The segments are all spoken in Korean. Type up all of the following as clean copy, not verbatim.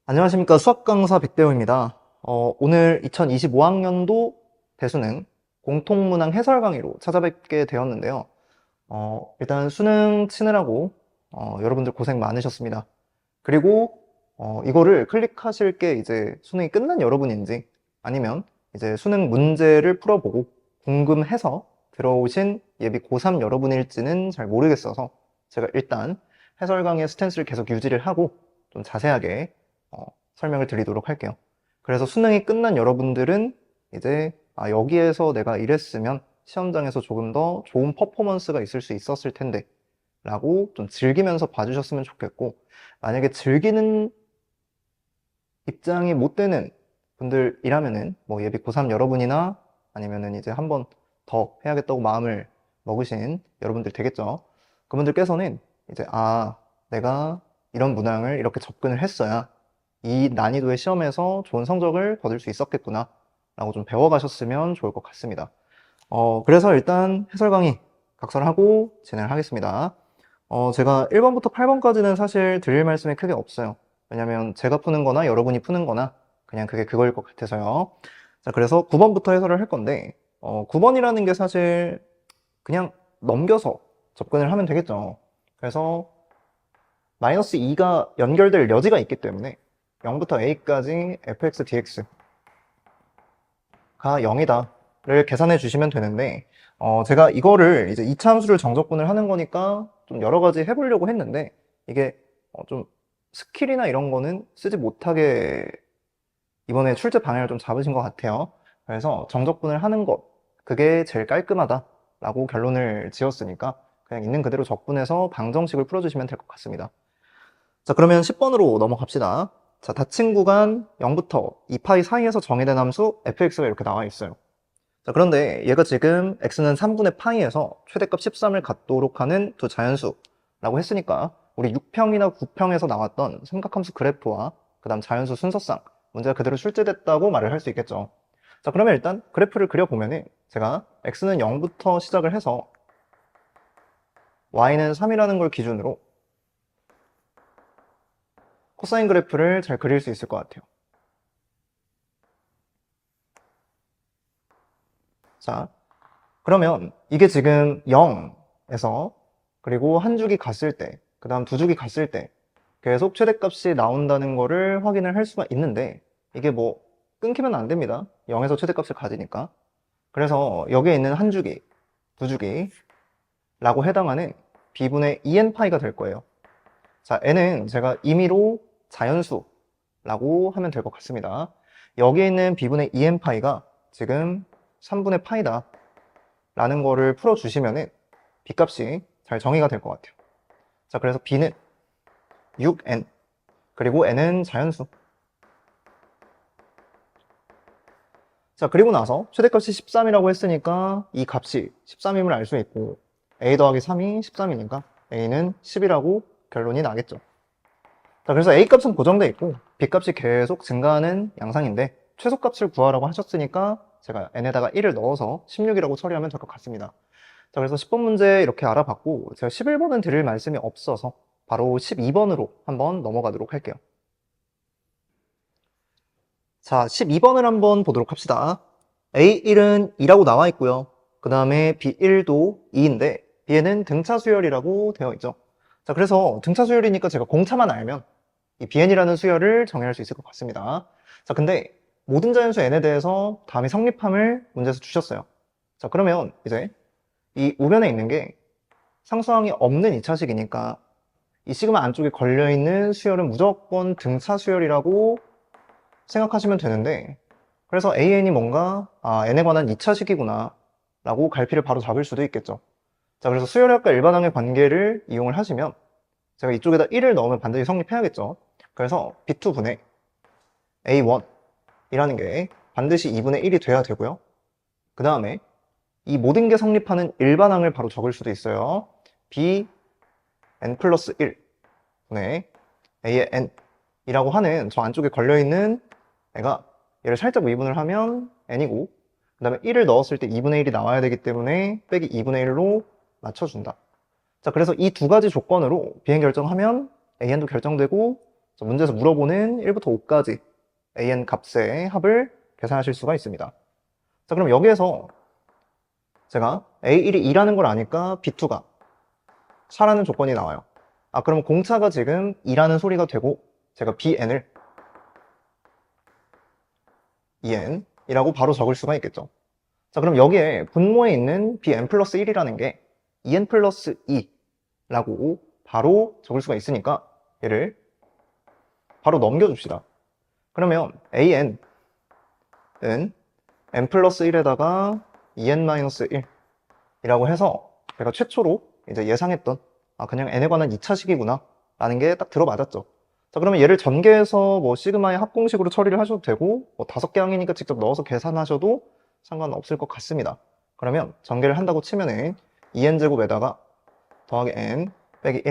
안녕하십니까. 수학 강사 백대호입니다. 오늘 2025학년도 대수능 공통문항 해설 강의로 찾아뵙게 되었는데요. 일단 수능 치느라고 여러분들 고생 많으셨습니다. 그리고 이거를 클릭하실 게 이제 수능이 끝난 여러분인지 아니면 이제 수능 문제를 풀어보고 궁금해서 들어오신 예비 고3 여러분일지는 잘 모르겠어서 제가 일단 해설 강의 스탠스를 계속 유지를 하고 좀 자세하게 설명을 드리도록 할게요. 그래서 수능이 끝난 여러분들은 이제 여기에서 내가 이랬으면 시험장에서 조금 더 좋은 퍼포먼스가 있을 수 있었을 텐데 라고 좀 즐기면서 봐주셨으면 좋겠고, 만약에 즐기는 입장이 못 되는 분들이라면은 뭐 예비 고3 여러분이나 아니면은 이제 한 번 더 해야겠다고 마음을 먹으신 여러분들 되겠죠. 그분들께서는 이제 내가 이런 문항을 이렇게 접근을 했어야 이 난이도의 시험에서 좋은 성적을 거둘 수 있었겠구나 라고 좀 배워가셨으면 좋을 것 같습니다. 그래서 일단 해설 강의 각설하고 진행을 하겠습니다. 제가 1번부터 8번까지는 사실 드릴 말씀이 크게 없어요. 왜냐면 제가 푸는 거나 여러분이 푸는 거나 그냥 그게 그거일 것 같아서요. 자, 그래서 9번부터 해설을 할 건데, 9번이라는 게 사실 그냥 넘겨서 접근을 하면 되겠죠. 그래서 마이너스 2가 연결될 여지가 있기 때문에 0부터 a까지 fx dx가 0이다를 계산해 주시면 되는데, 제가 이거를 이제 2차 함수를 정적분을 하는 거니까 좀 여러 가지 해보려고 했는데, 이게 좀 스킬이나 이런 거는 쓰지 못하게 이번에 출제 방향을 좀 잡으신 것 같아요. 그래서 정적분을 하는 것, 그게 제일 깔끔하다라고 결론을 지었으니까 그냥 있는 그대로 적분해서 방정식을 풀어주시면 될 것 같습니다. 자, 그러면 10번으로 넘어갑시다. 자, 닫힌 구간 0부터 2파이 사이에서 정의된 함수 fx가 이렇게 나와 있어요. 자, 그런데 얘가 지금 x는 3분의 파이에서 최대값 13을 갖도록 하는 두 자연수라고 했으니까 우리 6평이나 9평에서 나왔던 삼각함수 그래프와 그 다음 자연수 순서상 문제가 그대로 출제됐다고 말을 할 수 있겠죠. 자, 그러면 일단 그래프를 그려보면은 제가 x는 0부터 시작을 해서 y는 3이라는 걸 기준으로 코사인 그래프를 잘 그릴 수 있을 것 같아요. 자, 그러면 이게 지금 0에서 그리고 한 주기 갔을 때, 그 다음 두 주기 갔을 때 계속 최대값이 나온다는 거를 확인을 할 수가 있는데, 이게 뭐 끊기면 안 됩니다. 0에서 최대값을 가지니까. 그래서 여기에 있는 한 주기, 두 주기라고 해당하는 b분의 2n파이가 될 거예요. 자, n은 제가 임의로 자연수라고 하면 될 것 같습니다. 여기에 있는 b분의 2n파이가 지금 3분의 파이다 라는 거를 풀어주시면은 b값이 잘 정의가 될 것 같아요. 자, 그래서 b는 6n, 그리고 n은 자연수. 자, 그리고 나서 최대값이 13이라고 했으니까 이 값이 13임을 알 수 있고, a 더하기 3이 13이니까 a는 10이라고 결론이 나겠죠. 자, 그래서 a 값은 고정돼 있고 b 값이 계속 증가하는 양상인데, 최소값을 구하라고 하셨으니까 제가 n에다가 1을 넣어서 16이라고 처리하면 될 것 같습니다. 자, 그래서 10번 문제 이렇게 알아봤고, 제가 11번은 드릴 말씀이 없어서 바로 12번으로 한번 넘어가도록 할게요. 자, 12번을 한번 보도록 합시다. A1은 2라고 나와 있고요. 그 다음에 B1도 2인데 B에는 등차 수열이라고 되어 있죠. 자, 그래서 등차 수열이니까 제가 공차만 알면 이 Bn이라는 수열을 정의할 수 있을 것 같습니다. 자, 근데 모든 자연수 n에 대해서 다음이 성립함을 문제에서 주셨어요. 자, 그러면 이제 이 우변에 있는 게 상수항이 없는 2차식이니까 이 시그마 안쪽에 걸려있는 수열은 무조건 등차 수열이라고 생각하시면 되는데, 그래서 AN이 뭔가 n에 관한 2차식이구나 라고 갈피를 바로 잡을 수도 있겠죠. 자, 그래서 수열학과 일반항의 관계를 이용을 하시면 제가 이쪽에다 1을 넣으면 반드시 성립해야겠죠. 그래서 B2분의 A1이라는 게 반드시 2분의 1이 돼야 되고요. 그 다음에 이 모든 게 성립하는 일반항을 바로 적을 수도 있어요. Bn 플러스 1분의 A의 n이라고 하는 저 안쪽에 걸려있는 애가 얘를 살짝 미분을 하면 n이고, 그 다음에 1을 넣었을 때 2분의 1이 나와야 되기 때문에 빼기 2분의 1로 맞춰준다. 자, 그래서 이 두 가지 조건으로 비행 결정하면 AN도 결정되고 문제에서 물어보는 1부터 5까지 an 값의 합을 계산하실 수가 있습니다. 자, 그럼 여기에서 제가 A1이 2라는 걸 아니까 B2가 4라는 조건이 나와요. 그럼 공차가 지금 2라는 소리가 되고 제가 BN을 2N이라고 바로 적을 수가 있겠죠. 자, 그럼 여기에 분모에 있는 BN 플러스 1이라는 게 2N 플러스 2라고 바로 적을 수가 있으니까 얘를 바로 넘겨줍시다. 그러면 AN은 N 플러스 1에다가 2N 마이너스 1이라고 해서 제가 최초로 이제 예상했던 그냥 N에 관한 2차식이구나 라는 게 딱 들어맞았죠. 자, 그러면 얘를 전개해서 뭐 시그마의 합공식으로 처리를 하셔도 되고 뭐 5개 항이니까 직접 넣어서 계산하셔도 상관없을 것 같습니다. 그러면 전개를 한다고 치면은 2n제곱에다가 더하기 n 빼기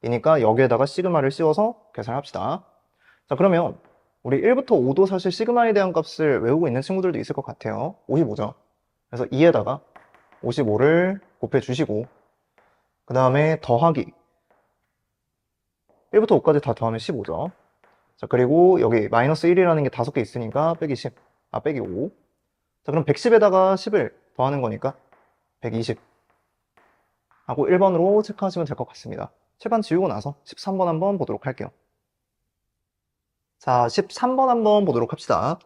1이니까 여기에다가 시그마를 씌워서 계산합시다. 자, 그러면 우리 1부터 5도 사실 시그마에 대한 값을 외우고 있는 친구들도 있을 것 같아요. 55죠. 그래서 2에다가 55를 곱해주시고 그 다음에 더하기 1부터 5까지 다 더하면 15죠. 자, 그리고 여기 마이너스 1이라는 게 5개 있으니까 빼기 10, 빼기 5. 자, 그럼 110에다가 10을 더하는 거니까 120 하고 1번으로 체크하시면 될 것 같습니다. 칠판 지우고 나서 13번 한번 보도록 할게요. 자, 13번 한번 보도록 합시다.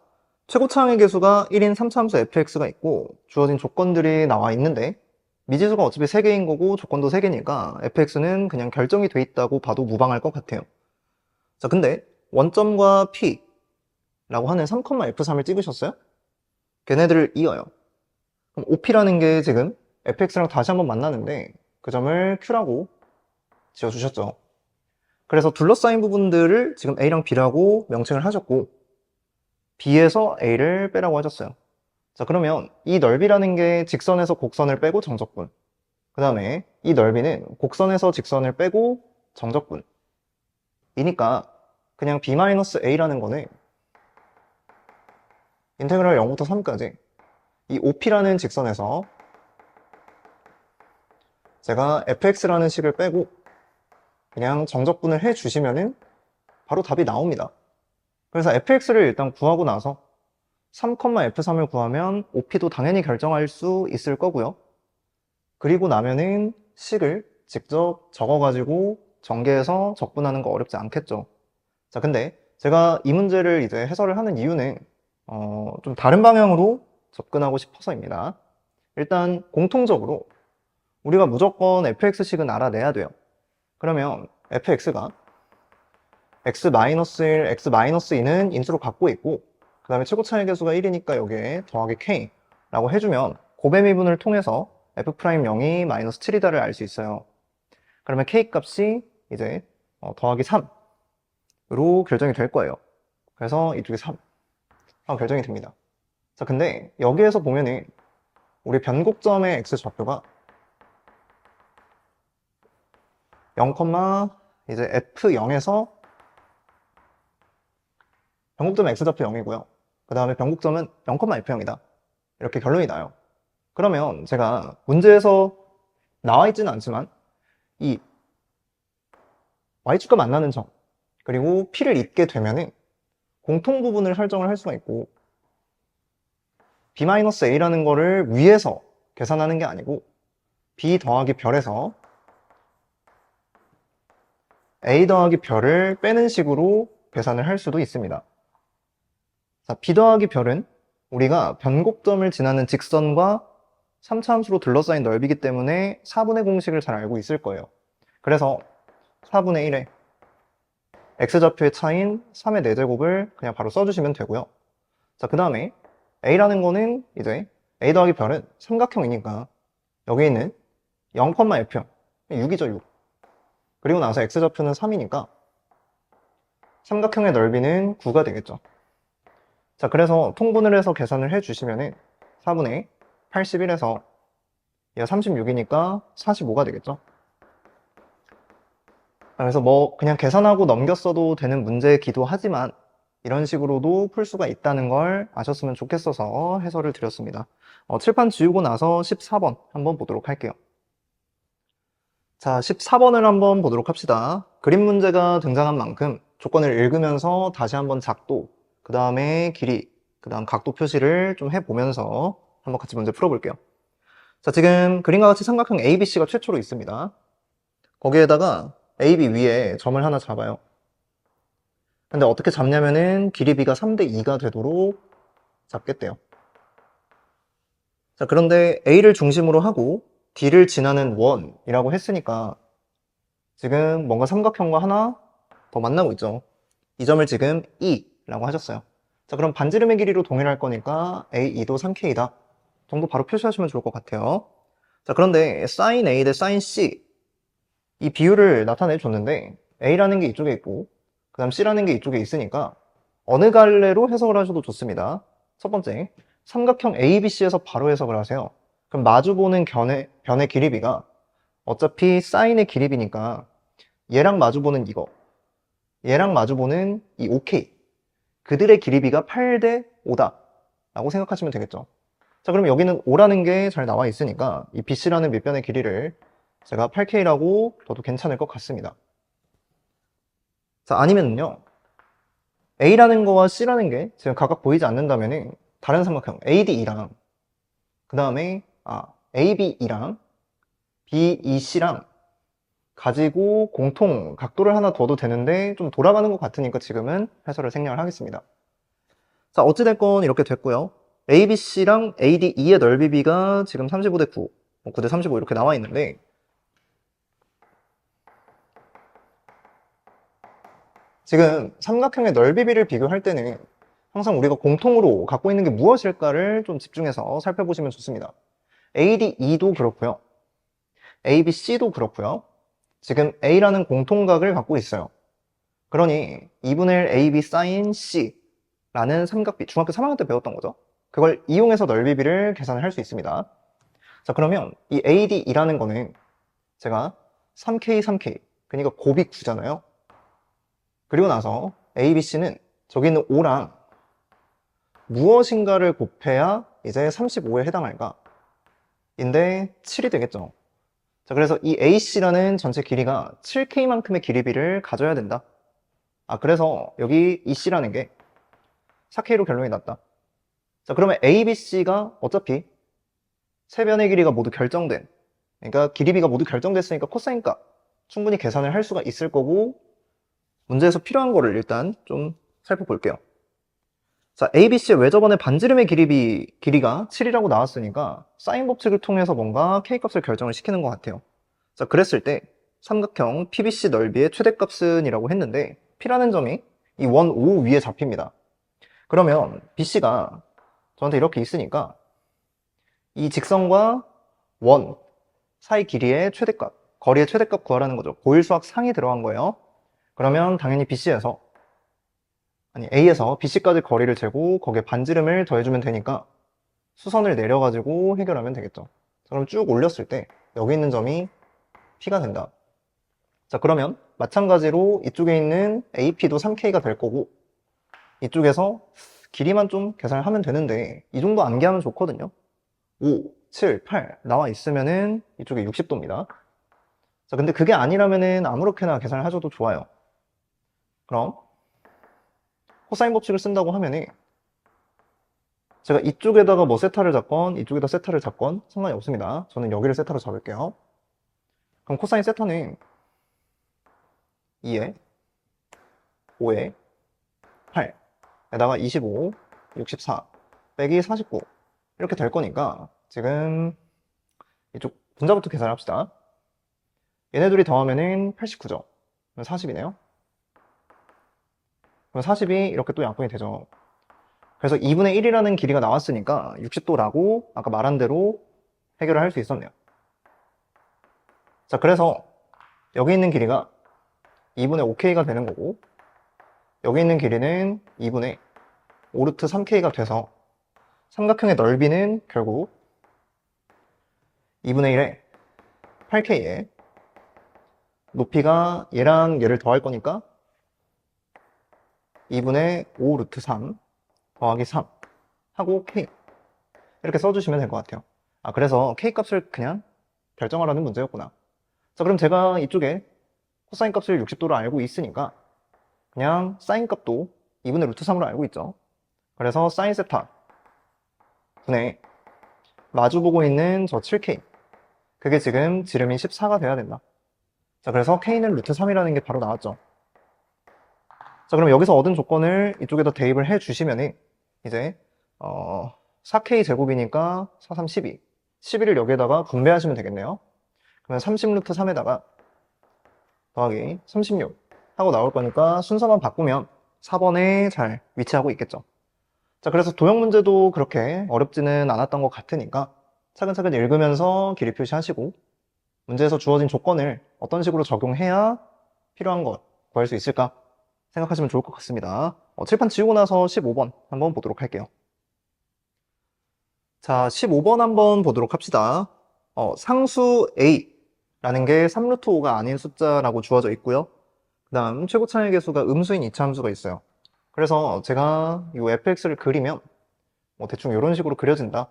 최고차항의 개수가 1인 3차함수 fx가 있고 주어진 조건들이 나와 있는데 미지수가 어차피 3개인 거고 조건도 3개니까 fx는 그냥 결정이 돼 있다고 봐도 무방할 것 같아요. 자, 근데 원점과 p라고 하는 3,f3을 찍으셨어요? 걔네들을 이어요. 그럼 OP라는 게 지금 fx랑 다시 한번 만나는데 그 점을 Q라고 지어주셨죠. 그래서 둘러싸인 부분들을 지금 A랑 B라고 명칭을 하셨고 B에서 A를 빼라고 하셨어요. 자, 그러면 이 넓이라는 게 직선에서 곡선을 빼고 정적분, 그 다음에 이 넓이는 곡선에서 직선을 빼고 정적분이니까 그냥 B-A라는 거는 인테그랄 0부터 3까지 이 OP라는 직선에서 제가 fx라는 식을 빼고 그냥 정적분을 해주시면은 바로 답이 나옵니다. 그래서 fx를 일단 구하고 나서 3,f3을 구하면 OP도 당연히 결정할 수 있을 거고요. 그리고 나면은 식을 직접 적어가지고 전개해서 적분하는 거 어렵지 않겠죠. 자, 근데 제가 이 문제를 이제 해설을 하는 이유는 좀 다른 방향으로 접근하고 싶어서입니다. 일단 공통적으로 우리가 무조건 fx식은 알아내야 돼요. 그러면 fx가 x-1, x-2는 인수로 갖고 있고 그 다음에 최고차의 개수가 1이니까 여기에 더하기 k라고 해주면 곱의 미분을 통해서 f'0이 마이너스 7이다를 알 수 있어요. 그러면 k 값이 이제 더하기 3으로 결정이 될 거예요. 그래서 이쪽이 3 하고 결정이 됩니다. 자, 근데 여기에서 보면은 우리 변곡점의 x 좌표가 0, 이제 f0에서 변곡점은 x좌표 0이고요. 그 다음에 변곡점은 0,f0이다. 이렇게 결론이 나요. 그러면 제가 문제에서 나와 있지는 않지만 이 y축과 만나는 점 그리고 p를 잇게 되면은 공통 부분을 설정을 할 수가 있고 b-a라는 거를 위에서 계산하는 게 아니고 b 더하기 별에서 a 더하기 별을 빼는 식으로 계산을 할 수도 있습니다. 자, b 더하기 별은 우리가 변곡점을 지나는 직선과 3차 함수로 둘러싸인 넓이기 때문에 4분의 공식을 잘 알고 있을 거예요. 그래서 4분의 1에 x좌표의 차인 3의 4제곱을 그냥 바로 써주시면 되고요. 자, 그 다음에 a라는 거는 이제 a 더하기 별은 삼각형이니까 여기 있는 0,f형 6이죠, 6. 그리고 나서 x좌표는 3이니까 삼각형의 넓이는 9가 되겠죠. 자, 그래서 통분을 해서 계산을 해주시면은 4분의 81에서 얘가 36이니까 45가 되겠죠. 그래서 뭐 그냥 계산하고 넘겼어도 되는 문제이기도 하지만 이런 식으로도 풀 수가 있다는 걸 아셨으면 좋겠어서 해설을 드렸습니다. 칠판 지우고 나서 14번 한번 보도록 할게요. 자, 14번을 한번 보도록 합시다. 그림 문제가 등장한 만큼 조건을 읽으면서 다시 한번 작도, 그 다음에 길이, 그 다음 각도 표시를 좀 해보면서 한번 같이 문제 풀어볼게요. 자, 지금 그림과 같이 삼각형 ABC가 최초로 있습니다. 거기에다가 AB 위에 점을 하나 잡아요. 근데 어떻게 잡냐면은 길이 B가 3대 2가 되도록 잡겠대요. 자, 그런데 A를 중심으로 하고 D를 지나는 원이라고 했으니까 지금 뭔가 삼각형과 하나 더 만나고 있죠. 이 점을 지금 E라고 하셨어요. 자, 그럼 반지름의 길이로 동일할 거니까 AE도 3K다 정도 바로 표시하시면 좋을 것 같아요. 자, 그런데 sin A 대 sin C 이 비율을 나타내 줬는데 A라는 게 이쪽에 있고 그 다음 C라는 게 이쪽에 있으니까 어느 갈래로 해석을 하셔도 좋습니다. 첫 번째, 삼각형 ABC에서 바로 해석을 하세요. 그럼 마주보는 변의 길이비가 어차피 사인의 길이비니까 얘랑 마주보는 이거, 얘랑 마주보는 이 OK, 그들의 길이비가 8대 5다 라고 생각하시면 되겠죠. 자, 그럼 여기는 5라는 게 잘 나와 있으니까 이 BC라는 밑변의 길이를 제가 8K라고 둬도 괜찮을 것 같습니다. 자, 아니면요, A라는 거와 C라는 게 지금 각각 보이지 않는다면 다른 삼각형 ADE랑 그 다음에 ABE랑 BEC랑 가지고 공통 각도를 하나 둬도 되는데 좀 돌아가는 것 같으니까 지금은 해설을 생략을 하겠습니다. 자, 어찌됐건 이렇게 됐고요. ABC랑 ADE의 넓이 B가 지금 35대 9, 9대 35 이렇게 나와 있는데 지금 삼각형의 넓이 B를 비교할 때는 항상 우리가 공통으로 갖고 있는 게 무엇일까를 좀 집중해서 살펴보시면 좋습니다. ADE도 그렇고요. ABC도 그렇고요. 지금 A라는 공통각을 갖고 있어요. 그러니 2분의 1 AB sin C라는 삼각비, 중학교 3학년 때 배웠던 거죠. 그걸 이용해서 넓이비를 계산을 할 수 있습니다. 자, 그러면 이 ADE라는 거는 제가 3K, 3K, 그러니까 곱이 9잖아요. 그리고 나서 ABC는 저기 있는 5랑 무엇인가를 곱해야 이제 35에 해당할까? 인데 7이 되겠죠. 자, 그래서 이 AC라는 전체 길이가 7K만큼의 길이비를 가져야 된다. 그래서 여기 이 C라는 게 4K로 결론이 났다. 자, 그러면 ABC가 어차피 세 변의 길이가 모두 결정된, 그러니까 길이비가 모두 결정됐으니까 코사인 값 충분히 계산을 할 수가 있을 거고, 문제에서 필요한 거를 일단 좀 살펴볼게요. 자, ABC의 왜 저번에 반지름의 길이가 7이라고 나왔으니까 사인 법칙을 통해서 뭔가 K값을 결정을 시키는 것 같아요. 자, 그랬을 때 삼각형 PBC 넓이의 최대값은 이라고 했는데 P라는 점이 이 원 O 위에 잡힙니다. 그러면 BC가 저한테 이렇게 있으니까 이 직선과 원 사이 길이의 최대값, 거리의 최대값 구하라는 거죠. 고일수학 상이 들어간 거예요. 그러면 당연히 A에서 BC까지 거리를 재고 거기에 반지름을 더해주면 되니까 수선을 내려가지고 해결하면 되겠죠. 자, 그럼 쭉 올렸을 때 여기 있는 점이 P가 된다. 자, 그러면 마찬가지로 이쪽에 있는 AP도 3K가 될 거고 이쪽에서 길이만 좀 계산을 하면 되는데 이 정도 암기하면 좋거든요. 5, 7, 8 나와 있으면은 이쪽에 60도입니다. 자, 근데 그게 아니라면은 아무렇게나 계산을 하셔도 좋아요. 그럼 코사인 법칙을 쓴다고 하면은 제가 이쪽에다가 뭐 세타를 잡건 이쪽에다 세타를 잡건 상관이 없습니다. 저는 여기를 세타로 잡을게요. 그럼 코사인 세타는 2에 5에 8에다가 25, 64 빼기 49 이렇게 될 거니까 지금 이쪽 분자부터 계산합시다. 얘네 둘이 더하면은 89죠. 그럼 40이네요. 그럼 40이 이렇게 또 양분이 되죠. 그래서 2분의 1이라는 길이가 나왔으니까 60도라고 아까 말한 대로 해결을 할 수 있었네요. 자, 그래서 여기 있는 길이가 2분의 5K가 되는 거고 여기 있는 길이는 2분의 5루트 3K가 돼서 삼각형의 넓이는 결국 2분의 1에 8K에 높이가 얘랑 얘를 더할 거니까 2분의 5루트 3 더하기 3 하고 K 이렇게 써주시면 될 것 같아요. 그래서 K 값을 그냥 결정하라는 문제였구나. 자, 그럼 제가 이쪽에 코사인 값을 60도로 알고 있으니까 그냥 사인 값도 2분의 루트 3으로 알고 있죠. 그래서 사인 세타 분의 마주보고 있는 저 7K, 그게 지금 지름이 14가 돼야 된다. 자, 그래서 K는 루트 3이라는 게 바로 나왔죠. 자, 그럼 여기서 얻은 조건을 이쪽에다 대입을 해 주시면은 이제 4K 제곱이니까 4, 3, 12. 12를 여기에다가 분배하시면 되겠네요. 그러면 30 루트 3에다가 더하기 36 하고 나올 거니까 순서만 바꾸면 4번에 잘 위치하고 있겠죠. 자, 그래서 도형 문제도 그렇게 어렵지는 않았던 것 같으니까 차근차근 읽으면서 길이 표시하시고 문제에서 주어진 조건을 어떤 식으로 적용해야 필요한 것 구할 수 있을까 생각하시면 좋을 것 같습니다. 칠판 지우고 나서 15번 한번 보도록 할게요. 자, 15번 한번 보도록 합시다. 상수 A라는 게 3루트 5가 아닌 숫자라고 주어져 있고요. 그 다음 최고 차이 계수가 음수인 이차함수가 있어요. 그래서 제가 이 fx를 그리면 뭐 대충 이런 식으로 그려진다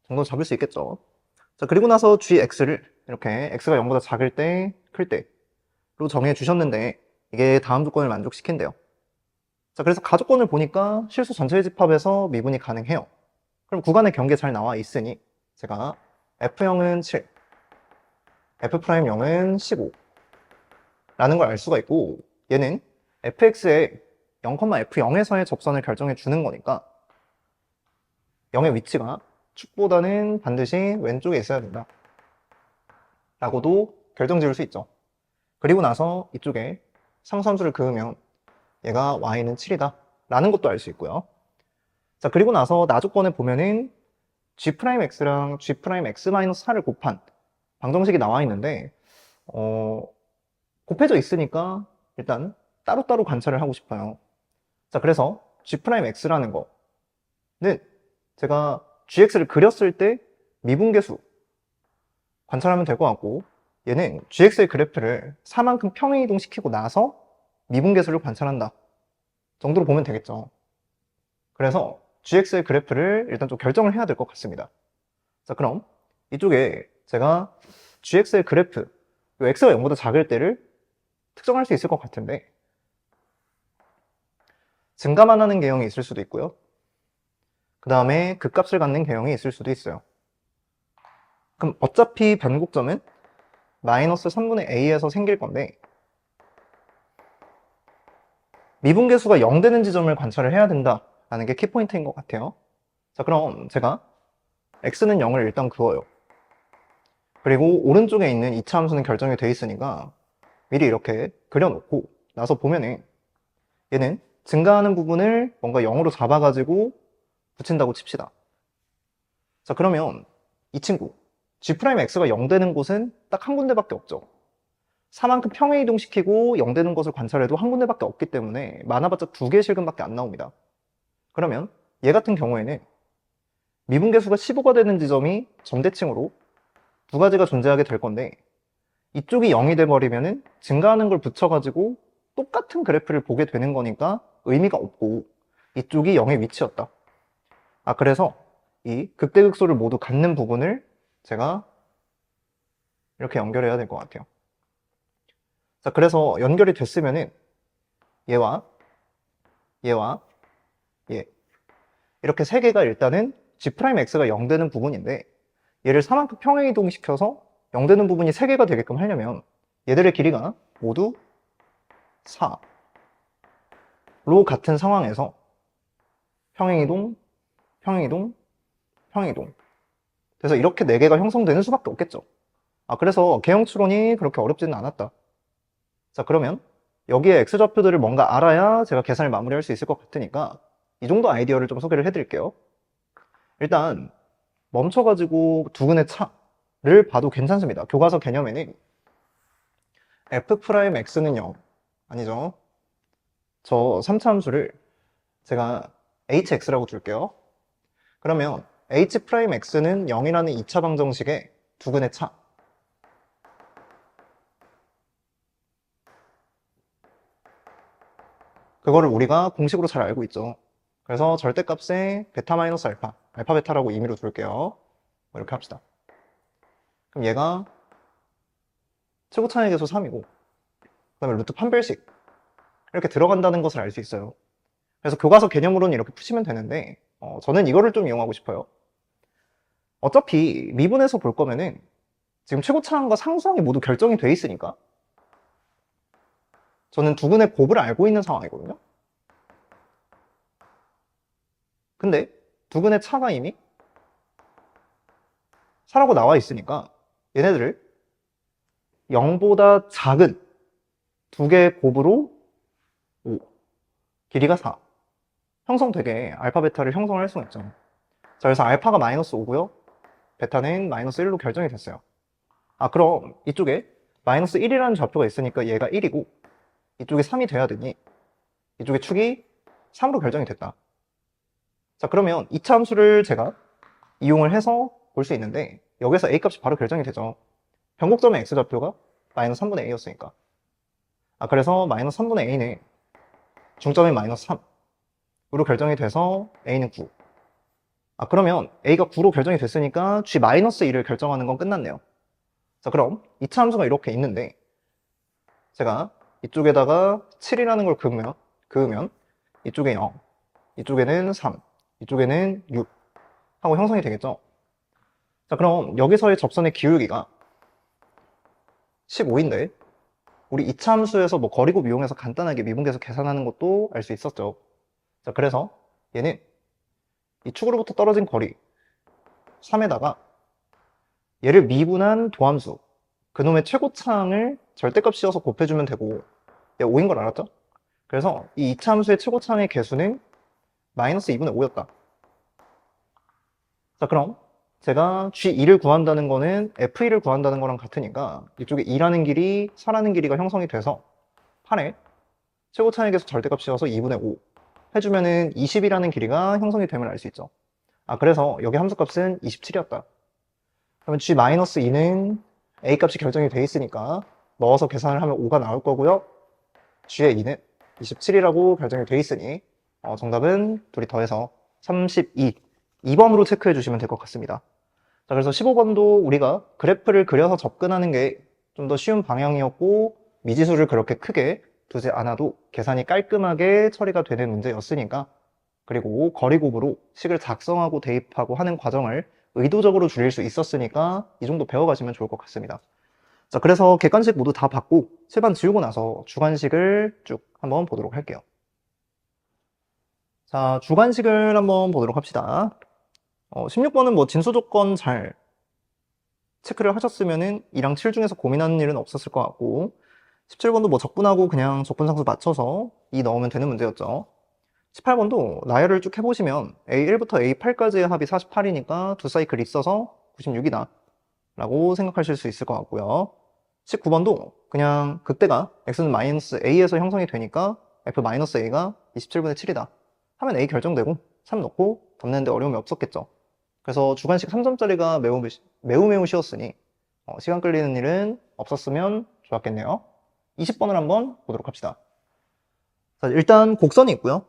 정도 잡을 수 있겠죠. 자, 그리고 나서 gx를 이렇게 x가 0보다 작을 때, 클 때로 정해 주셨는데 이게 다음 조건을 만족시킨대요. 자, 그래서 가조건을 보니까 실수 전체의 집합에서 미분이 가능해요. 그럼 구간의 경계 잘 나와 있으니 제가 f0은 7, f'0은 15 라는 걸 알 수가 있고, 얘는 fx의 0,f0에서의 접선을 결정해 주는 거니까 0의 위치가 축보다는 반드시 왼쪽에 있어야 된다 라고도 결정 지을 수 있죠. 그리고 나서 이쪽에 상수함수를 그으면 얘가 y는 7이다 라는 것도 알 수 있고요. 자, 그리고 나서 나조건에 보면은 g'x랑 g'x-4를 곱한 방정식이 나와 있는데 곱해져 있으니까 일단 따로따로 관찰을 하고 싶어요. 자, 그래서 g'x라는 거는 제가 gx를 그렸을 때 미분계수 관찰하면 될 것 같고, 얘는 gx의 그래프를 4만큼 평행이동시키고 나서 미분계수를 관찰한다 정도로 보면 되겠죠. 그래서 gx의 그래프를 일단 좀 결정을 해야 될 것 같습니다. 자, 그럼 이쪽에 제가 gx의 그래프, 요 x가 0보다 작을 때를 특정할 수 있을 것 같은데, 증가만 하는 개형이 있을 수도 있고요. 그 다음에 극값을 갖는 개형이 있을 수도 있어요. 그럼 어차피 변곡점은 마이너스 3분의 a에서 생길 건데 미분계수가 0 되는 지점을 관찰을 해야 된다라는 게 키포인트인 것 같아요. 자, 그럼 제가 x는 0을 일단 그어요. 그리고 오른쪽에 있는 2차 함수는 결정이 돼 있으니까 미리 이렇게 그려놓고 나서 보면은 얘는 증가하는 부분을 뭔가 0으로 잡아가지고 붙인다고 칩시다. 자, 그러면 이 친구 g'x가 0 되는 곳은 딱 한 군데밖에 없죠. 4만큼 평행 이동시키고 0 되는 것을 관찰해도 한 군데밖에 없기 때문에 많아봤자 2개의 실근밖에 안 나옵니다. 그러면 얘 같은 경우에는 미분계수가 15가 되는 지점이 점대칭으로 두 가지가 존재하게 될 건데, 이쪽이 0이 돼버리면은 증가하는 걸 붙여가지고 똑같은 그래프를 보게 되는 거니까 의미가 없고 이쪽이 0의 위치였다. 그래서 이 극대극소를 모두 갖는 부분을 제가 이렇게 연결해야 될 것 같아요. 자, 그래서 연결이 됐으면은 얘와 얘와 얘 이렇게 세 개가 일단은 g'x가 0 되는 부분인데, 얘를 4만큼 평행 이동시켜서 0 되는 부분이 3개가 되게끔 하려면 얘들의 길이가 모두 4로 같은 상황에서 평행이동, 평행이동, 평행이동 그래서 이렇게 4개가 형성되는 수밖에 없겠죠. 그래서 개형 추론이 그렇게 어렵지는 않았다. 자, 그러면 여기에 x좌표들을 뭔가 알아야 제가 계산을 마무리할 수 있을 것 같으니까 이 정도 아이디어를 좀 소개를 해드릴게요. 일단 멈춰가지고 두근의 차를 봐도 괜찮습니다. 교과서 개념에는 f'x는 0 아니죠. 저 3차 함수를 제가 hx라고 둘게요. 그러면 h'x는 0이라는 2차 방정식의 두근의 차, 그거를 우리가 공식으로 잘 알고 있죠. 그래서 절대값에 베타 마이너스 알파, 알파 베타라고 임의로 둘게요. 이렇게 합시다. 그럼 얘가 최고 차이 계수 3이고, 그 다음에 루트 판별식을 이렇게 들어간다는 것을 알 수 있어요. 그래서 교과서 개념으로는 이렇게 푸시면 되는데 저는 이거를 좀 이용하고 싶어요. 어차피 미분에서 볼 거면은 지금 최고차항과 상수항이 모두 결정이 돼 있으니까 저는 두근의 곱을 알고 있는 상황이거든요. 근데 두근의 차가 이미 4라고 나와 있으니까 얘네들을 0보다 작은 두 개의 곱으로 5, 길이가 4 형성되게 알파, 베타를 형성할 수가 있죠. 자, 그래서 알파가 마이너스 5고요. 베타는 마이너스 1로 결정이 됐어요. 그럼 이쪽에 마이너스 1이라는 좌표가 있으니까 얘가 1이고 이쪽에 3이 돼야 되니 이쪽의 축이 3으로 결정이 됐다. 자, 그러면 이차 함수를 제가 이용을 해서 볼 수 있는데 여기서 a 값이 바로 결정이 되죠. 변곡점의 x좌표가 마이너스 3분의 a였으니까. 그래서 마이너스 3분의 a는 중점이 마이너스 3으로 결정이 돼서 a는 9. 그러면 a가 9로 결정이 됐으니까 g 마이너스 2를 결정하는 건 끝났네요. 자, 그럼 이차 함수가 이렇게 있는데 제가 이쪽에다가 7이라는 걸 그으면 이쪽에 0, 이쪽에는 3, 이쪽에는 6 하고 형성이 되겠죠. 자, 그럼 여기서의 접선의 기울기가 15인데 우리 이차 함수에서 뭐 거리곱 이용해서 간단하게 미분계에서 계산하는 것도 알 수 있었죠. 자, 그래서 얘는 이 축으로부터 떨어진 거리 3에다가 얘를 미분한 도함수 그놈의 최고차항을 절대값 씌워서 곱해주면 되고 얘 5인 걸 알았죠? 그래서 이 이차 함수의 최고차항의 개수는 마이너스 2분의 5였다. 자, 그럼 제가 G2를 구한다는 거는 F2를 구한다는 거랑 같으니까 이쪽에 2라는 길이 4라는 길이가 형성이 돼서 8에 최고차항의 개수 절대값 씌워서 2분의 5 해주면은 20이라는 길이가 형성이 됨을 알 수 있죠. 그래서 여기 함수값은 27이었다. 그러면 G-2는 A 값이 결정이 돼 있으니까 넣어서 계산을 하면 5가 나올 거고요. G의 2는 27이라고 결정이 돼 있으니 정답은 둘이 더해서 32, 2번으로 체크해 주시면 될 것 같습니다. 자, 그래서 15번도 우리가 그래프를 그려서 접근하는 게 좀 더 쉬운 방향이었고 미지수를 그렇게 크게 두지 않아도 계산이 깔끔하게 처리가 되는 문제였으니까, 그리고 거리곱으로 식을 작성하고 대입하고 하는 과정을 의도적으로 줄일 수 있었으니까 이 정도 배워가시면 좋을 것 같습니다. 자, 그래서 객관식 모두 다 받고 칠반 지우고 나서 주관식을 쭉 한번 보도록 할게요. 자, 주관식을 한번 보도록 합시다. 16번은 뭐 진수 조건 잘 체크를 하셨으면은 2랑 7 중에서 고민하는 일은 없었을 것 같고, 17번도 뭐 적분하고 그냥 적분상수 맞춰서 2 넣으면 되는 문제였죠. 18번도 나열을 쭉 해보시면 A1부터 A8까지의 합이 48이니까 두 사이클 있어서 96이다 라고 생각하실 수 있을 것 같고요. 19번도 그냥 그때가 x는 마이너스 a에서 형성이 되니까 f 마이너스 a가 27분의 7이다 하면 a 결정되고 3 넣고 덮는데 어려움이 없었겠죠. 그래서 주관식 3점짜리가 매우 쉬웠으니 시간 끌리는 일은 없었으면 좋았겠네요. 20번을 한번 보도록 합시다. 자, 일단 곡선이 있고요.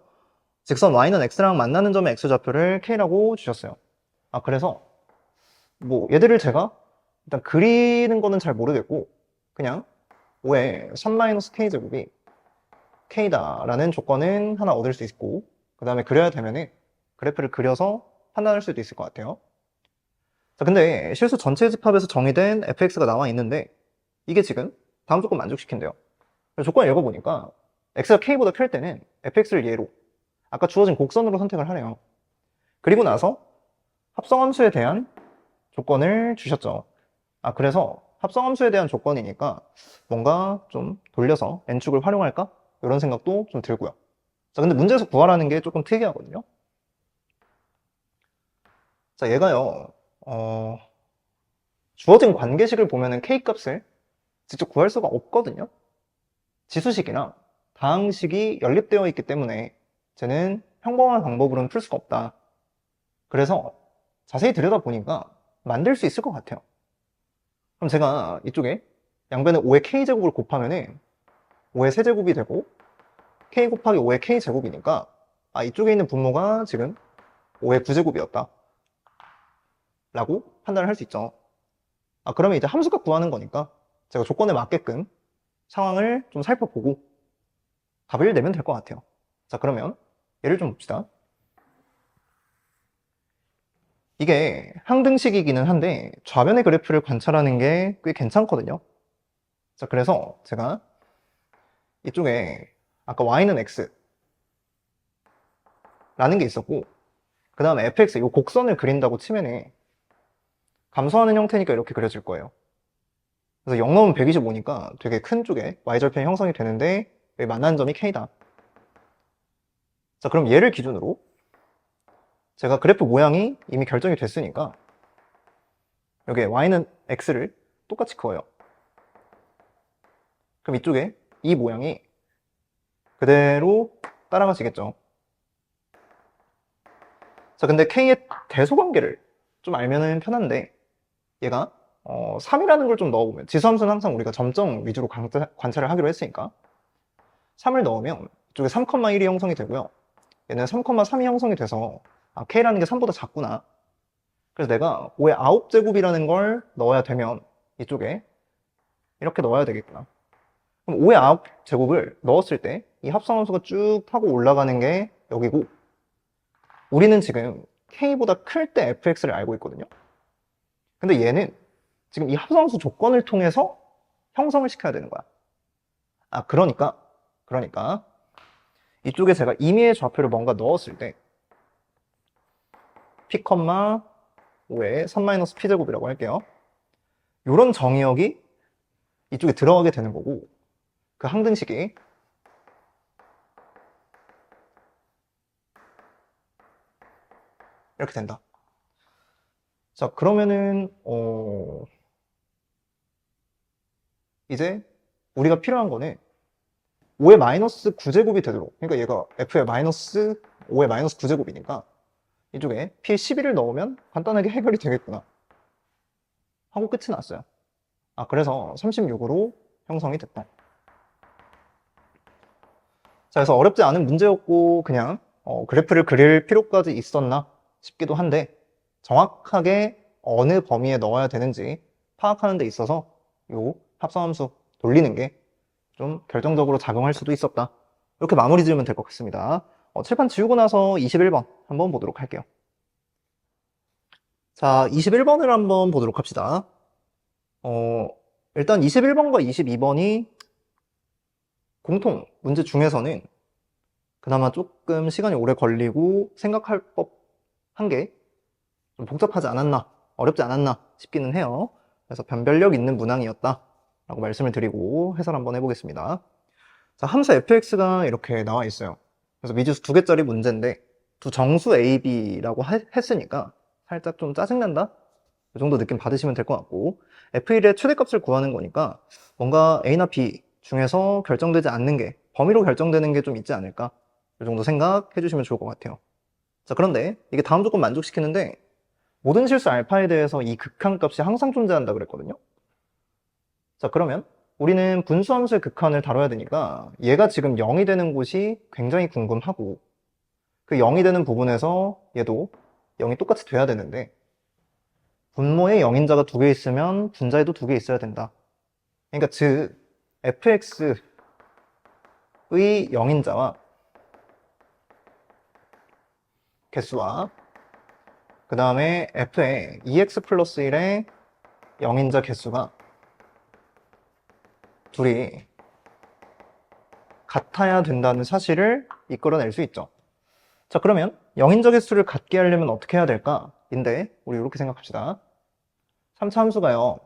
직선 y는 x랑 만나는 점의 x좌표를 k라고 주셨어요. 그래서 뭐 얘들을 제가 일단 그리는 거는 잘 모르겠고 그냥 5의 3-k제곱이 k다 라는 조건은 하나 얻을 수 있고, 그 다음에 그려야 되면은 그래프를 그려서 판단할 수도 있을 것 같아요. 자, 근데 실수 전체 집합에서 정의된 fx가 나와 있는데 이게 지금 다음 조건 만족시킨대요. 조건을 읽어보니까 x가 k보다 클 때는 fx를 얘로 아까 주어진 곡선으로 선택을 하네요. 그리고 나서 합성함수에 대한 조건을 주셨죠. 그래서 합성함수에 대한 조건이니까 뭔가 좀 돌려서 n축을 활용할까? 이런 생각도 좀 들고요. 자, 근데 문제에서 구하라는 게 조금 특이하거든요. 자, 얘가요, 주어진 관계식을 보면은 k값을 직접 구할 수가 없거든요. 지수식이나 다항식이 연립되어 있기 때문에 쟤는 평범한 방법으로는 풀 수가 없다. 그래서 자세히 들여다보니까 만들 수 있을 것 같아요. 그럼 제가 이쪽에 양변에 5의 k제곱을 곱하면은 5의 세제곱이 되고 k 곱하기 5의 k제곱이니까 이쪽에 있는 분모가 지금 5의 9제곱이었다 라고 판단을 할 수 있죠. 그러면 이제 함수값 구하는 거니까 제가 조건에 맞게끔 상황을 좀 살펴보고 답을 내면 될 것 같아요. 자, 그러면 예를 좀 봅시다. 이게 항등식이기는 한데 좌변의 그래프를 관찰하는 게 꽤 괜찮거든요. 자, 그래서 제가 이쪽에 아까 y는 x 라는 게 있었고, 그 다음에 fx, 이 곡선을 그린다고 치면은 감소하는 형태니까 이렇게 그려질 거예요. 그래서 0 넣으면 125니까 되게 큰 쪽에 y절편이 형성이 되는데 여기 만나는 점이 k다. 자, 그럼 얘를 기준으로 제가 그래프 모양이 이미 결정이 됐으니까 여기에 y는 x를 똑같이 그어요. 그럼 이쪽에 이 모양이 그대로 따라가시겠죠. 자, 근데 k의 대소관계를 좀 알면은 편한데 얘가 3이라는 걸 좀 넣어보면, 지수함수는 항상 우리가 점점 위주로 관찰을 하기로 했으니까 3을 넣으면 이쪽에 3,1이 형성이 되고요. 얘는 3,3이 형성이 돼서 k라는 게 3보다 작구나. 그래서 내가 5의 9제곱이라는 걸 넣어야 되면 이쪽에 이렇게 넣어야 되겠구나. 그럼 5의 9제곱을 넣었을 때 이 합성함수가 쭉 타고 올라가는 게 여기고, 우리는 지금 k보다 클 때 fx를 알고 있거든요. 근데 얘는 지금 이 합성함수 조건을 통해서 형성을 시켜야 되는 거야. 그러니까 이쪽에 제가 임의의 좌표를 뭔가 넣었을 때 p, 5의 3-p제곱이라고 할게요. 이런 정의역이 이쪽에 들어가게 되는 거고, 그 항등식이 이렇게 된다. 자, 그러면은 이제 우리가 필요한 거는 5의 마이너스 9제곱이 되도록, 그러니까 얘가 f의 마이너스 5의 마이너스 9제곱이니까 이쪽에 p의 11을 넣으면 간단하게 해결이 되겠구나 하고 끝이 났어요. 그래서 36으로 형성이 됐다. 자, 그래서 어렵지 않은 문제였고 그냥 그래프를 그릴 필요까지 있었나 싶기도 한데, 정확하게 어느 범위에 넣어야 되는지 파악하는 데 있어서 이 합성함수 돌리는 게 좀 결정적으로 작용할 수도 있었다. 이렇게 마무리 지으면 될 것 같습니다. 칠판 지우고 나서 21번 한번 보도록 할게요. 자, 21번을 한번 보도록 합시다. 일단 21번과 22번이 공통 문제 중에서는 그나마 조금 시간이 오래 걸리고 생각할 법한 게 좀 복잡하지 않았나, 어렵지 않았나 싶기는 해요. 그래서 변별력 있는 문항이었다 라고 말씀을 드리고 해설 한번 해보겠습니다. 자, 함수 fx가 이렇게 나와 있어요. 그래서 미지수 2개짜리 문제인데 두 정수 a, b라고 했으니까 살짝 좀 짜증난다? 이 정도 느낌 받으시면 될 것 같고, f1의 최대값을 구하는 거니까 뭔가 a나 b 중에서 결정되지 않는 게, 범위로 결정되는 게 좀 있지 않을까, 이 정도 생각해 주시면 좋을 것 같아요. 자, 그런데 이게 다음 조건 만족시키는데 모든 실수 알파에 대해서 이 극한값이 항상 존재한다 그랬거든요. 자, 그러면 우리는 분수함수의 극한을 다뤄야 되니까 얘가 지금 0이 되는 곳이 굉장히 궁금하고, 그 0이 되는 부분에서 얘도 0이 똑같이 돼야 되는데 분모에 0인자가 2개 있으면 분자에도 2개 있어야 된다. 그러니까 즉 fx의 0인자와 개수와 그 다음에 f의 2x 플러스 1의 0인자 개수가 둘이 같아야 된다는 사실을 이끌어낼 수 있죠. 자, 그러면 0인자 개수를 같게 하려면 어떻게 해야 될까? 인데 우리 이렇게 생각합시다. 3차 함수가요,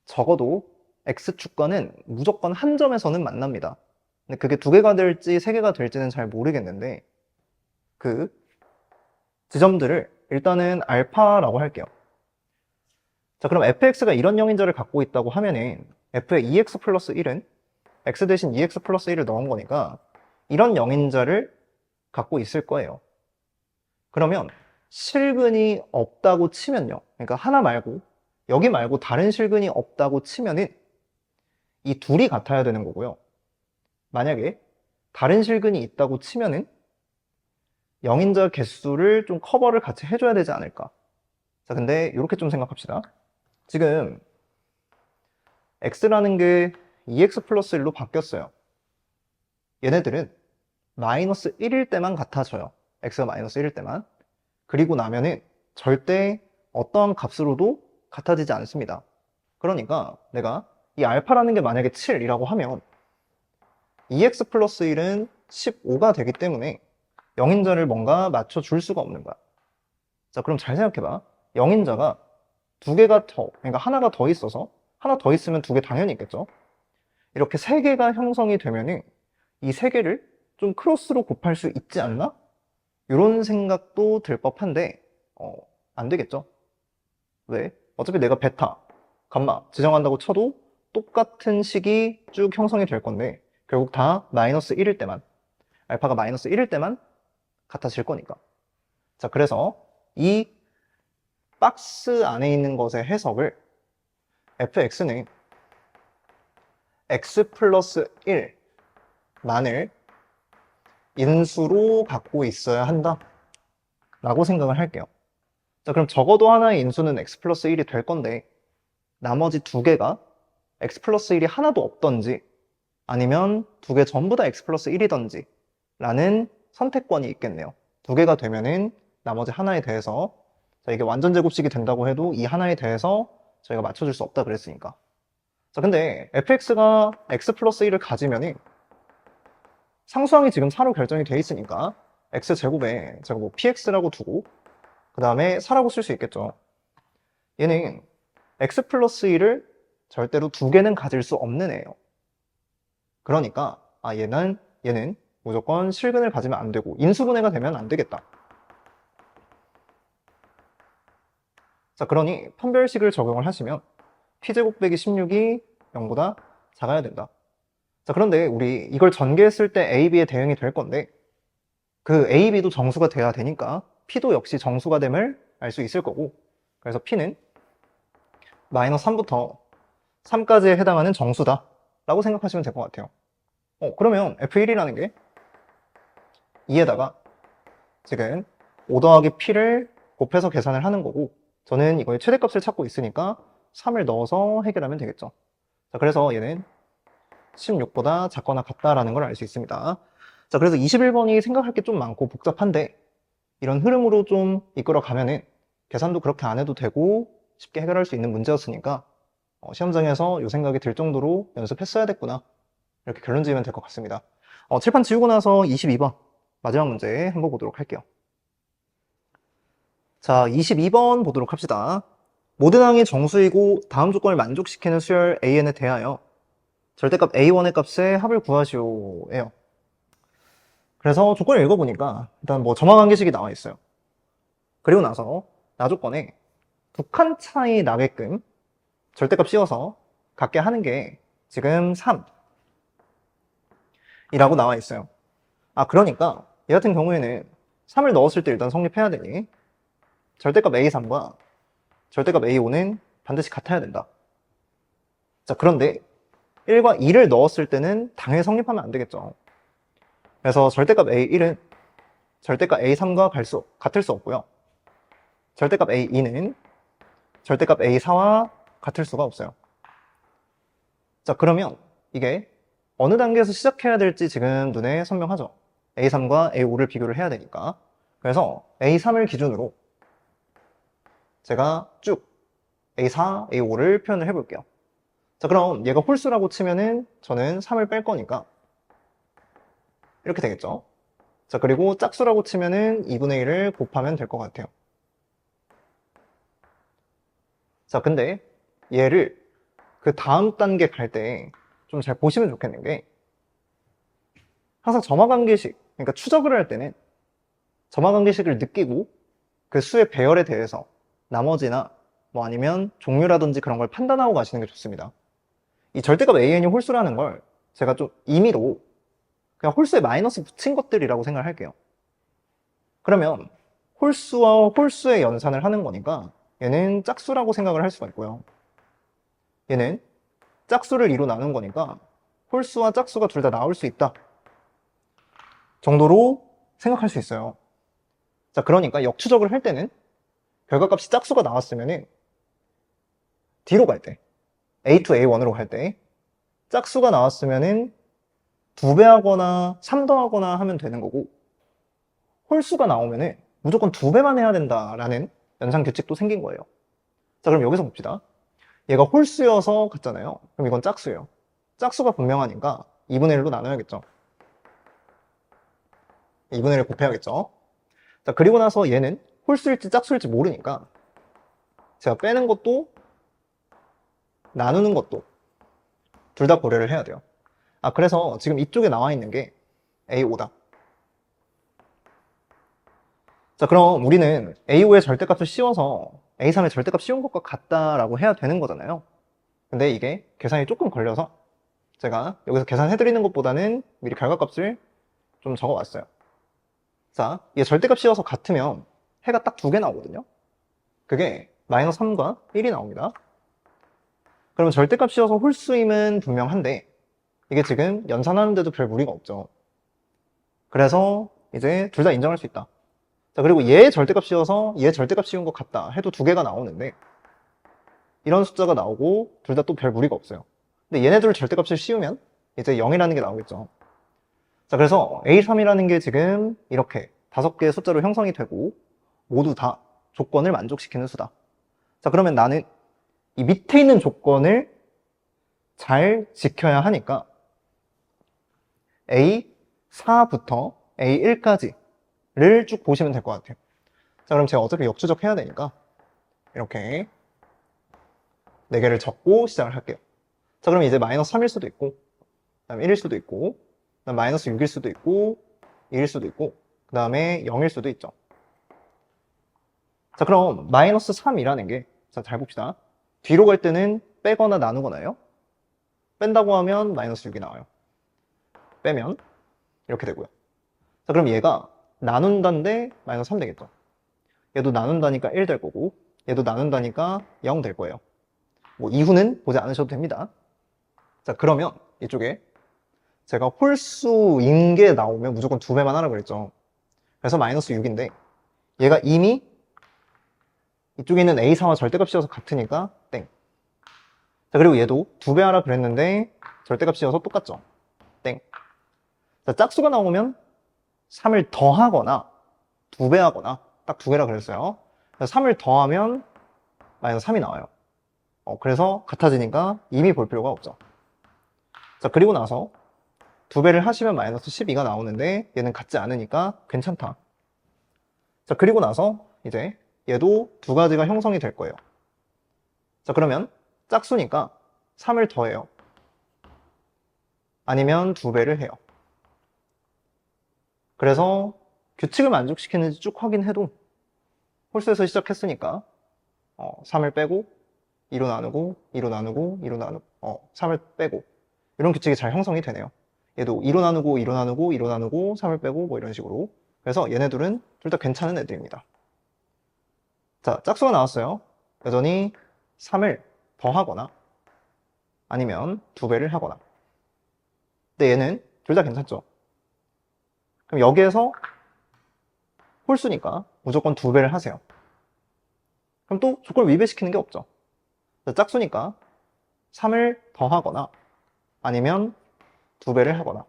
적어도 x축과는 무조건 한 점에서는 만납니다. 근데 그게 2개가 될지 3개가 될지는 잘 모르겠는데 그 지점들을 일단은 알파라고 할게요. 자, 그럼 fx가 이런 0인자를 갖고 있다고 하면은 f의 2x 플러스 1은 x 대신 2x 플러스 1을 넣은 거니까 이런 0인자를 갖고 있을 거예요. 그러면 실근이 없다고 치면요, 그러니까 하나 말고 여기 말고 다른 실근이 없다고 치면은 이 둘이 같아야 되는 거고요. 만약에 다른 실근이 있다고 치면은 0인자 개수를 좀 커버를 같이 해줘야 되지 않을까. 자, 근데 이렇게 좀 생각합시다. 지금 x라는 게 2x 플러스 1로 바뀌었어요. 얘네들은 마이너스 1일 때만 같아져요. x가 마이너스 1일 때만. 그리고 나면은 절대 어떠한 값으로도 같아지지 않습니다. 그러니까 내가 이 알파라는 게 만약에 7이라고 하면 2x 플러스 1은 15가 되기 때문에 영인자를 뭔가 맞춰줄 수가 없는 거야. 자, 그럼 잘 생각해봐. 영인자가 두 개가 더, 그러니까 하나가 더 있어서 하나 더 있으면 두 개 당연히 있겠죠. 이렇게 세 개가 형성이 되면은 이 세 개를 좀 크로스로 곱할 수 있지 않나? 이런 생각도 들 법한데 안 되겠죠. 왜? 어차피 내가 베타, 감마 지정한다고 쳐도 똑같은 식이 쭉 형성이 될 건데 결국 다 마이너스 1일 때만, 알파가 마이너스 1일 때만 같아질 거니까. 자, 그래서 이 박스 안에 있는 것의 해석을 fx는 x 플러스 1만을 인수로 갖고 있어야 한다 라고 생각을 할게요. 자, 그럼 적어도 하나의 인수는 x 플러스 1이 될 건데 나머지 두 개가 x 플러스 1이 하나도 없던지 아니면 두 개 전부 다 x 플러스 1이던지 라는 선택권이 있겠네요. 두 개가 되면은 나머지 하나에 대해서, 자, 이게 완전 제곱식이 된다고 해도 이 하나에 대해서 저희가 맞춰줄 수 없다 그랬으니까. 자, 근데 fx가 x 플러스 1을 가지면은 상수항이 지금 4로 결정이 돼 있으니까 x제곱에 제가 뭐 px라고 두고 그 다음에 4라고 쓸 수 있겠죠. 얘는 x 플러스 1을 절대로 두 개는 가질 수 없는 애예요. 그러니까 얘는 무조건 실근을 가지면 안 되고 인수분해가 되면 안 되겠다. 자, 그러니 판별식을 적용을 하시면 p제곱 빼기 16이 0보다 작아야 된다. 자, 그런데 우리 이걸 전개했을 때 a, b의 대응이 될 건데 그 a, b도 정수가 돼야 되니까 p도 역시 정수가 됨을 알 수 있을 거고, 그래서 p는 마이너스 3부터 3까지에 해당하는 정수다 라고 생각하시면 될 것 같아요. 그러면 f1이라는 게 2에다가 지금 5 더하기 p를 곱해서 계산을 하는 거고, 저는 이거의 최대값을 찾고 있으니까 3을 넣어서 해결하면 되겠죠. 자, 그래서 얘는 16보다 작거나 같다라는 걸 알 수 있습니다. 자, 그래서 21번이 생각할 게 좀 많고 복잡한데 이런 흐름으로 좀 이끌어 가면은 계산도 그렇게 안 해도 되고 쉽게 해결할 수 있는 문제였으니까 시험장에서 이 생각이 들 정도로 연습했어야 됐구나, 이렇게 결론 지으면 될 것 같습니다. 칠판 지우고 나서 22번 마지막 문제 한번 보도록 할게요. 자, 22번 보도록 합시다. 모든 항이 정수이고 다음 조건을 만족시키는 수열 AN에 대하여 절대값 A1의 값의 합을 구하시오예요. 그래서 조건을 읽어보니까 일단 뭐 점화관계식이 나와 있어요. 그리고 나서 나조건에 두 칸 차이 나게끔 절대값 씌워서 갖게 하는 게 지금 3이라고 나와 있어요. 그러니까 얘 같은 경우에는 3을 넣었을 때 일단 성립해야 되니 절대값 A3과 절대값 A5는 반드시 같아야 된다. 자, 그런데 1과 2를 넣었을 때는 당연히 성립하면 안 되겠죠. 그래서 절대값 A1은 절대값 A3과 같을 수 없고요. 절대값 A2는 절대값 A4와 같을 수가 없어요. 자, 그러면 이게 어느 단계에서 시작해야 될지 지금 눈에 선명하죠. A3과 A5를 비교를 해야 되니까. 그래서 A3을 기준으로 제가 쭉 A4, A5를 표현을 해볼게요. 자, 그럼 얘가 홀수라고 치면은 저는 3을 뺄 거니까 이렇게 되겠죠. 자, 그리고 짝수라고 치면은 2분의 1을 곱하면 될 것 같아요. 자, 근데 얘를 그 다음 단계 갈 때 좀 잘 보시면 좋겠는 게, 항상 점화관계식, 그러니까 추적을 할 때는 점화관계식을 느끼고 그 수의 배열에 대해서 나머지나 뭐 아니면 종류라든지 그런 걸 판단하고 가시는 게 좋습니다. 이 절대값 AN이 홀수라는 걸 제가 좀 임의로 그냥 홀수에 마이너스 붙인 것들이라고 생각을 할게요. 그러면 홀수와 홀수의 연산을 하는 거니까 얘는 짝수라고 생각을 할 수가 있고요. 얘는 짝수를 2로 나눈 거니까 홀수와 짝수가 둘 다 나올 수 있다 정도로 생각할 수 있어요. 자, 그러니까 역추적을 할 때는 결과값이 짝수가 나왔으면은 D로 갈 때, A to A1으로 갈 때 짝수가 나왔으면은 2배하거나 3 더하거나 하면 되는 거고, 홀수가 나오면은 무조건 2배만 해야 된다라는 연산 규칙도 생긴 거예요. 자, 그럼 여기서 봅시다. 얘가 홀수여서 같잖아요. 그럼 이건 짝수예요. 짝수가 분명하니까 2분의 1로 나눠야겠죠. 2분의 1 곱해야겠죠. 자, 그리고 나서 얘는 홀수일지 짝수일지 모르니까 제가 빼는 것도 나누는 것도 둘 다 고려를 해야 돼요. 그래서 지금 이쪽에 나와 있는 게 A5다. 자, 그럼 우리는 A5의 절대값을 씌워서 A3의 절대값 씌운 것과 같다라고 해야 되는 거잖아요. 근데 이게 계산이 조금 걸려서 제가 여기서 계산해드리는 것보다는 미리 결과값을 좀 적어왔어요. 자, 얘 절대값 씌워서 같으면 해가 딱 2개 나오거든요. 그게 마이너스 3과 1이 나옵니다. 그러면 절대값 씌워서 홀수임은 분명한데 이게 지금 연산하는데도 별 무리가 없죠. 그래서 이제 둘 다 인정할 수 있다. 자, 그리고 얘 절대값 씌워서 얘 절대값 씌운 것 같다 해도 2개가 나오는데 이런 숫자가 나오고 둘 다 또 별 무리가 없어요. 근데 얘네들 절대값을 씌우면 이제 0이라는 게 나오겠죠. 자, 그래서 A3이라는 게 지금 이렇게 5개의 숫자로 형성이 되고 모두 다 조건을 만족시키는 수다. 자, 그러면 나는 이 밑에 있는 조건을 잘 지켜야 하니까 A4부터 A1까지를 쭉 보시면 될 것 같아요. 자, 그럼 제가 어차피 역추적 해야 되니까 이렇게 4개를 적고 시작을 할게요. 자, 그럼 이제 마이너스 3일 수도 있고 그 다음에 1일 수도 있고 그 다음에 마이너스 6일 수도 있고 2일 수도 있고 그 다음에 0일 수도 있죠. 자, 그럼 마이너스 3이라는 게 자, 잘 봅시다. 뒤로 갈 때는 빼거나 나누거나요. 뺀다고 하면 마이너스 6이 나와요. 빼면 이렇게 되고요. 자, 그럼 얘가 나눈다인데 마이너스 3 되겠죠. 얘도 나눈다니까 1 될 거고 얘도 나눈다니까 0 될 거예요. 뭐 이후는 보지 않으셔도 됩니다. 자, 그러면 이쪽에 제가 홀수인 게 나오면 무조건 2배만 하라고 그랬죠. 그래서 마이너스 6인데 얘가 이미 이쪽에 있는 A4와 절대값 씌워서 같으니까 땡. 자, 그리고 얘도 2배 하라 그랬는데 절대값 씌워서 똑같죠. 땡. 자, 짝수가 나오면 3을 더하거나 2배 하거나 딱 2개라 그랬어요. 3을 더하면 마이너스 3이 나와요. 그래서 같아지니까 이미 볼 필요가 없죠. 자, 그리고 나서 2배를 하시면 마이너스 12가 나오는데 얘는 같지 않으니까 괜찮다. 자, 그리고 나서 이제 얘도 2가지가 형성이 될 거예요. 자, 그러면 짝수니까 3을 더해요. 아니면 2배를 해요. 그래서 규칙을 만족시키는지 쭉 확인해도 홀수에서 시작했으니까 3을 빼고 2로 나누고 2로 나누고 2로 나누고 3을 빼고 이런 규칙이 잘 형성이 되네요. 얘도 2로 나누고 2로 나누고 2로 나누고 3을 빼고 뭐 이런 식으로. 그래서 얘네들은 둘 다 괜찮은 애들입니다. 자, 짝수가 나왔어요. 여전히 3을 더하거나 아니면 2배를 하거나. 근데 얘는 둘 다 괜찮죠. 그럼 여기에서 홀수니까 무조건 2배를 하세요. 그럼 또 조건을 위배시키는 게 없죠. 자, 짝수니까 3을 더하거나 아니면 2배를 하거나.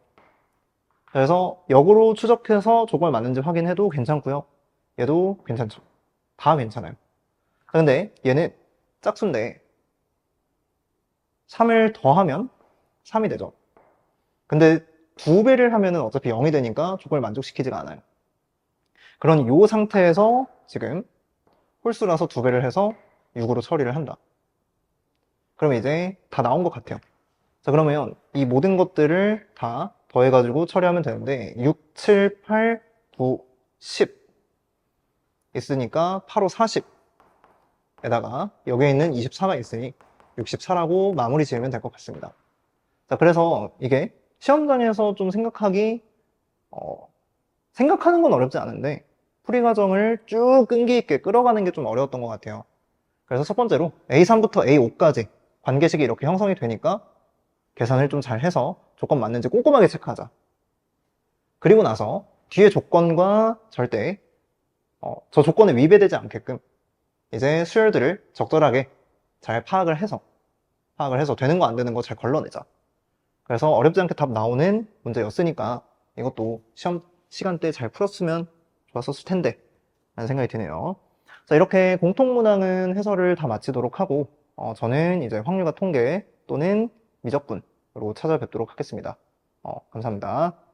그래서 역으로 추적해서 조건을 맞는지 확인해도 괜찮고요. 얘도 괜찮죠. 다 괜찮아요. 근데 얘는 짝수인데 3을 더하면 3이 되죠. 근데 2배를 하면은 어차피 0이 되니까 조건을 만족시키지가 않아요. 그런 요 상태에서 지금 홀수라서 2배를 해서 6으로 처리를 한다. 그럼 이제 다 나온 것 같아요. 자, 그러면 이 모든 것들을 다 더해가지고 처리하면 되는데 6, 7, 8, 9, 10 있으니까 8, 5, 40에다가 여기에 있는 24가 있으니 64라고 마무리 지으면 될 것 같습니다. 자, 그래서 이게 시험장에서 좀 생각하는 건 어렵지 않은데 풀이 과정을 쭉 끈기 있게 끌어가는 게 좀 어려웠던 것 같아요. 그래서 첫 번째로 A3부터 A5까지 관계식이 이렇게 형성이 되니까 계산을 좀 잘 해서 조건 맞는지 꼼꼼하게 체크하자. 그리고 나서 뒤에 조건과 절대 저 조건에 위배되지 않게끔 이제 수열들을 적절하게 잘 파악을 해서 되는 거 안 되는 거 잘 걸러내자. 그래서 어렵지 않게 답 나오는 문제였으니까 이것도 시험 시간 때 잘 풀었으면 좋았었을 텐데 라는 생각이 드네요. 자, 이렇게 공통문항은 해설을 다 마치도록 하고 저는 이제 확률과 통계 또는 미적분으로 찾아뵙도록 하겠습니다. 감사합니다.